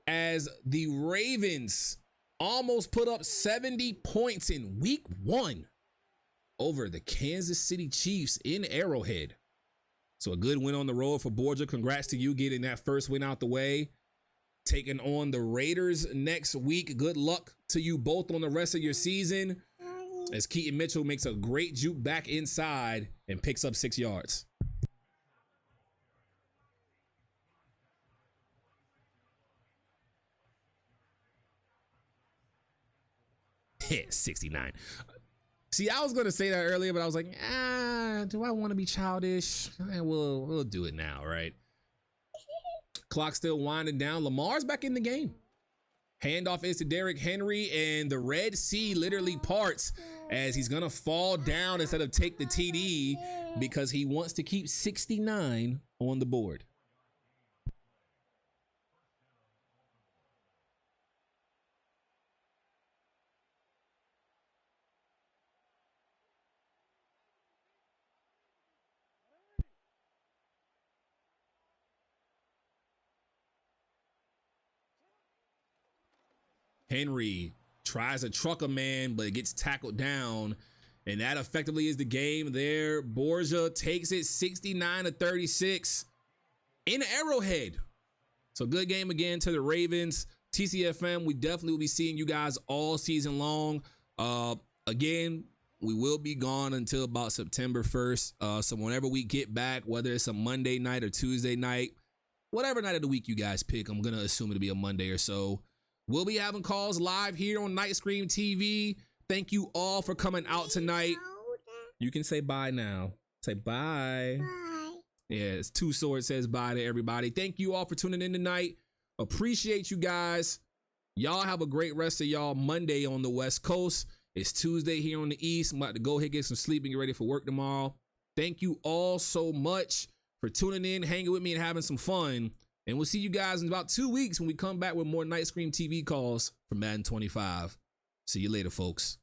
as the Ravens almost put up 70 points in week 1 over the Kansas City Chiefs in Arrowhead. So a good win on the road for Borgia. Congrats to you getting that first win out the way. Taking on the Raiders next week. Good luck to you both on the rest of your season, as Keaton Mitchell makes a great juke back inside and picks up 6 yards. Hit 69. See, I was going to say that earlier, but I was like, do I want to be childish? We'll do it now, right? Clock still winding down. Lamar's back in the game. Handoff is to Derrick Henry, and the Red Sea literally parts as he's going to fall down instead of take the TD because he wants to keep 69 on the board. Henry tries to truck a man, but it gets tackled down. And that effectively is the game there. Borgia takes it 69-36 in Arrowhead. So good game again to the Ravens. TCFM, we definitely will be seeing you guys all season long. Again, we will be gone until about September 1st. So whenever we get back, whether it's a Monday night or Tuesday night, whatever night of the week you guys pick, I'm going to assume it'll be a Monday or so. We'll be having calls live here on Night Scream TV. Thank you all for coming out tonight. You can say bye now. Say bye. Bye. Yeah, it's Two Swords says bye to everybody. Thank you all for tuning in tonight. Appreciate you guys. Y'all have a great rest of y'all Monday on the West Coast. It's Tuesday here on the East. I'm about to go ahead, get some sleep, and get ready for work tomorrow. Thank you all so much for tuning in, hanging with me, and having some fun. And we'll see you guys in about 2 weeks when we come back with more Night Scream TV calls from Madden 25. See you later, folks.